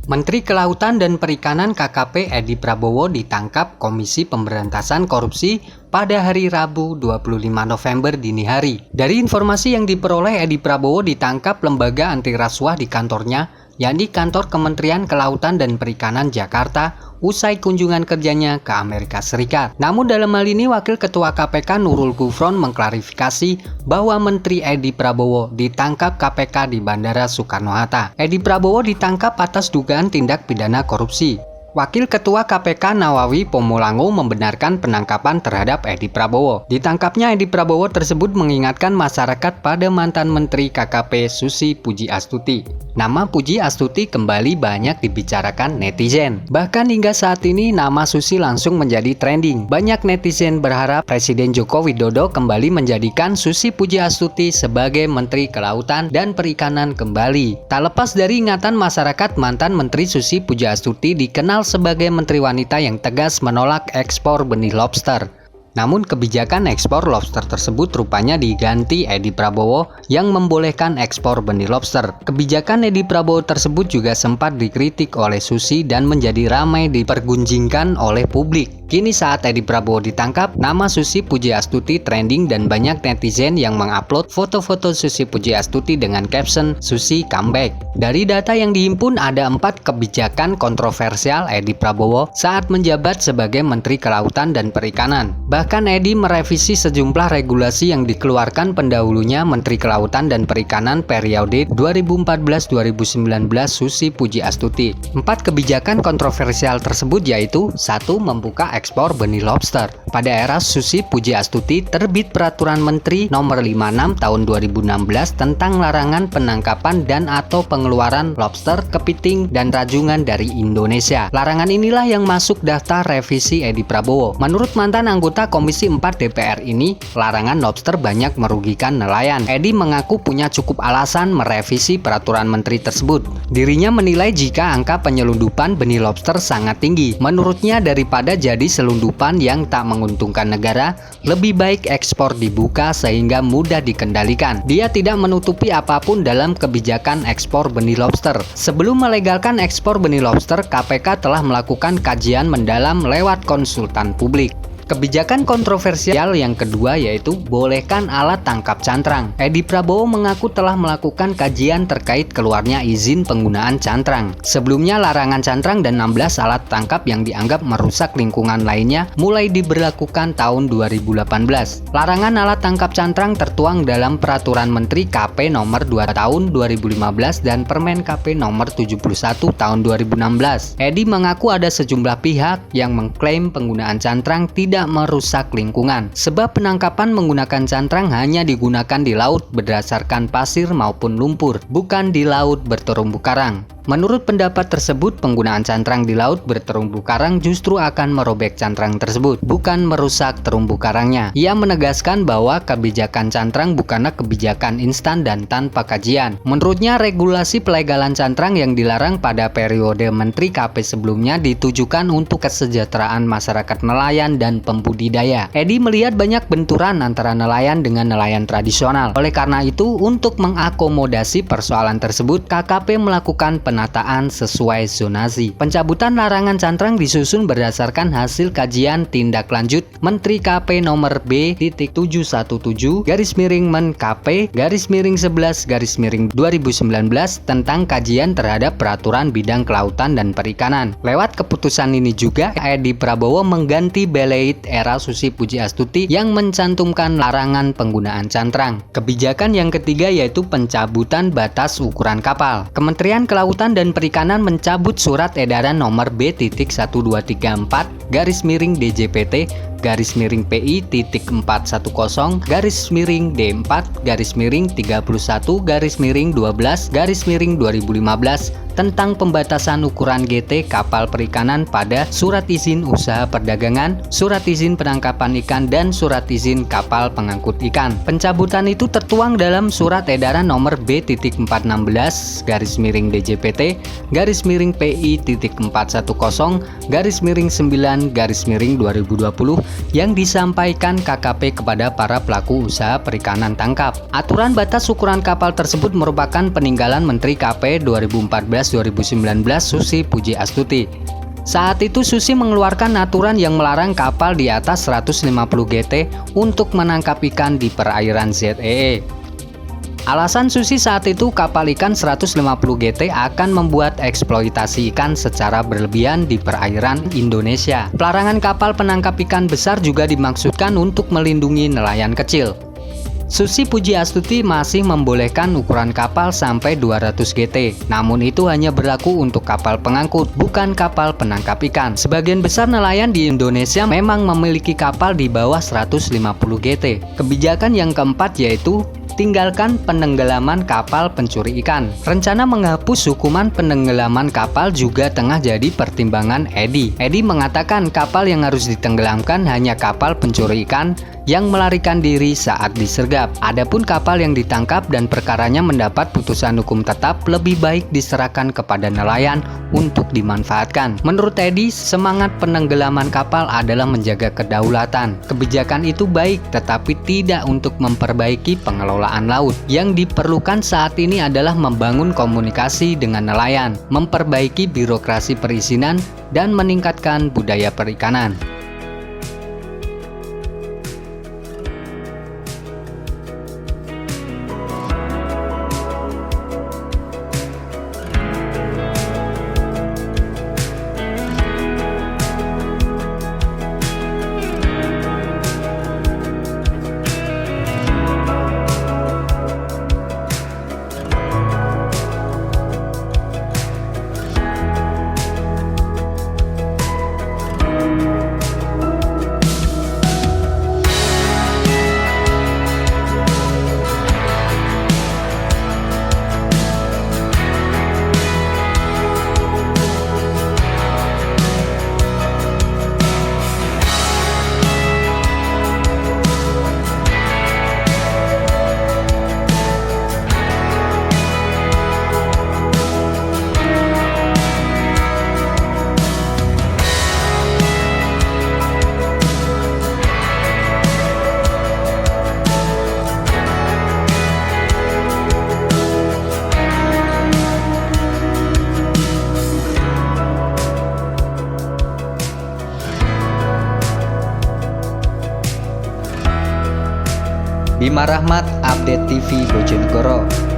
Menteri Kelautan dan Perikanan KKP Edi Prabowo ditangkap Komisi Pemberantasan Korupsi pada hari Rabu 25 November dini hari. Dari informasi yang diperoleh, Edi Prabowo ditangkap lembaga anti rasuah di kantornya, yakni Kantor Kementerian Kelautan dan Perikanan Jakarta, usai kunjungan kerjanya ke Amerika Serikat. Namun dalam hal ini Wakil Ketua KPK Nurul Gufron mengklarifikasi bahwa Menteri Edi Prabowo ditangkap KPK di Bandara Soekarno-Hatta. Edi Prabowo ditangkap atas dugaan tindak pidana korupsi. Wakil Ketua KPK Nawawi Pomolango membenarkan penangkapan terhadap Edi Prabowo. Ditangkapnya Edi Prabowo tersebut mengingatkan masyarakat pada mantan Menteri KKP Susi Pujiastuti. Nama Puji Astuti kembali banyak dibicarakan netizen. Bahkan hingga saat ini nama Susi langsung menjadi trending. Banyak netizen berharap Presiden Joko Widodo kembali menjadikan Susi Pujiastuti sebagai Menteri Kelautan dan Perikanan kembali. Tak lepas dari ingatan masyarakat, mantan Menteri Susi Pujiastuti dikenal sebagai menteri wanita yang tegas menolak ekspor benih lobster. Namun kebijakan ekspor lobster tersebut rupanya diganti Edi Prabowo yang membolehkan ekspor benih lobster. Kebijakan Edi Prabowo tersebut juga sempat dikritik oleh Susi dan menjadi ramai dipergunjingkan oleh publik. Kini saat Edi Prabowo ditangkap, nama Susi Pujiastuti trending dan banyak netizen yang mengupload foto-foto Susi Pujiastuti dengan caption "Susi comeback". Dari data yang dihimpun, ada 4 kebijakan kontroversial Edi Prabowo saat menjabat sebagai Menteri Kelautan dan Perikanan. Bahkan Edi merevisi sejumlah regulasi yang dikeluarkan pendahulunya Menteri Kelautan dan Perikanan periode 2014-2019 Susi Pujiastuti. 4 kebijakan kontroversial tersebut yaitu: 1. Membuka ekspor benih lobster. Pada era Susi Pujiastuti terbit Peraturan Menteri Nomor 56 Tahun 2016 tentang larangan penangkapan dan atau pengeluaran lobster, kepiting, dan rajungan dari Indonesia. Larangan inilah yang masuk daftar revisi Edi Prabowo. Menurut mantan anggota Komisi 4 DPR ini, larangan lobster banyak merugikan nelayan. Edi mengaku punya cukup alasan merevisi peraturan menteri tersebut. Dirinya menilai jika angka penyelundupan benih lobster sangat tinggi. Menurutnya, daripada jadi selundupan yang tak menguntungkan negara, lebih baik ekspor dibuka sehingga mudah dikendalikan. Dia tidak menutupi apapun dalam kebijakan ekspor benih lobster. Sebelum melegalkan ekspor benih lobster, KPK telah melakukan kajian mendalam lewat konsultan publik. Kebijakan kontroversial yang kedua yaitu bolehkan alat tangkap cantrang. Edi Prabowo mengaku telah melakukan kajian terkait keluarnya izin penggunaan cantrang. Sebelumnya larangan cantrang dan 16 alat tangkap yang dianggap merusak lingkungan lainnya mulai diberlakukan tahun 2018. Larangan alat tangkap cantrang tertuang dalam Peraturan Menteri KP Nomor 2 Tahun 2015 dan Permen KP Nomor 71 Tahun 2016. Edi mengaku ada sejumlah pihak yang mengklaim penggunaan cantrang tidak merusak lingkungan, sebab penangkapan menggunakan cantrang hanya digunakan di laut berdasarkan pasir maupun lumpur, bukan di laut berterumbu karang. Menurut pendapat tersebut, penggunaan cantrang di laut berterumbu karang justru akan merobek cantrang tersebut, bukan merusak terumbu karangnya. Ia menegaskan bahwa kebijakan cantrang bukanlah kebijakan instan dan tanpa kajian. Menurutnya, regulasi pelegalan cantrang yang dilarang pada periode Menteri KP sebelumnya ditujukan untuk kesejahteraan masyarakat nelayan dan pembudidaya. Edi melihat banyak benturan antara nelayan dengan nelayan tradisional. Oleh karena itu, untuk mengakomodasi persoalan tersebut, KKP melakukan penataan sesuai zonasi. Pencabutan larangan cantrang disusun berdasarkan hasil kajian tindak lanjut Menteri KP nomor B.717-Men-KP-11-2019 tentang kajian terhadap peraturan bidang kelautan dan perikanan. Lewat keputusan ini juga, Edi Prabowo mengganti Beleit era Susi Pujiastuti yang mencantumkan larangan penggunaan cantrang. Kebijakan yang ketiga yaitu pencabutan batas ukuran kapal. Kementerian Kelautan dan Perikanan mencabut surat edaran nomor B.TIK-123/DJPT/410/D4-31-31-12/2015 tentang pembatasan ukuran GT kapal perikanan pada surat izin usaha perdagangan, surat izin penangkapan ikan, dan surat izin kapal pengangkut ikan. Pencabutan itu tertuang dalam surat edaran nomor B.16-DJPT-PI.410-9/2020 yang disampaikan KKP kepada para pelaku usaha perikanan tangkap. Aturan batas ukuran kapal tersebut merupakan peninggalan Menteri KP 2014-2019 Susi Pujiastuti. Saat itu Susi mengeluarkan aturan yang melarang kapal di atas 150 GT untuk menangkap ikan di perairan ZEE. Alasan Susi saat itu kapal ikan 150 GT akan membuat eksploitasi ikan secara berlebihan di perairan Indonesia. Pelarangan kapal penangkap ikan besar juga dimaksudkan untuk melindungi nelayan kecil. Susi Pujiastuti masih membolehkan ukuran kapal sampai 200 GT, namun itu hanya berlaku untuk kapal pengangkut, bukan kapal penangkap ikan. Sebagian besar nelayan di Indonesia memang memiliki kapal di bawah 150 GT. Kebijakan yang keempat yaitu tinggalkan penenggelaman kapal pencuri ikan. Rencana menghapus hukuman penenggelaman kapal juga tengah jadi pertimbangan Edi. Edi mengatakan kapal yang harus ditenggelamkan hanya kapal pencuri ikan yang melarikan diri saat disergap. Adapun kapal yang ditangkap dan perkaranya mendapat putusan hukum tetap lebih baik diserahkan kepada nelayan untuk dimanfaatkan. Menurut Edi, semangat penenggelaman kapal adalah menjaga kedaulatan. Kebijakan itu baik, tetapi tidak untuk memperbaiki pengelolaan laut. Yang diperlukan saat ini adalah membangun komunikasi dengan nelayan, memperbaiki birokrasi perizinan, dan meningkatkan budaya perikanan. Bima Rahmat, Update TV Bojonegoro.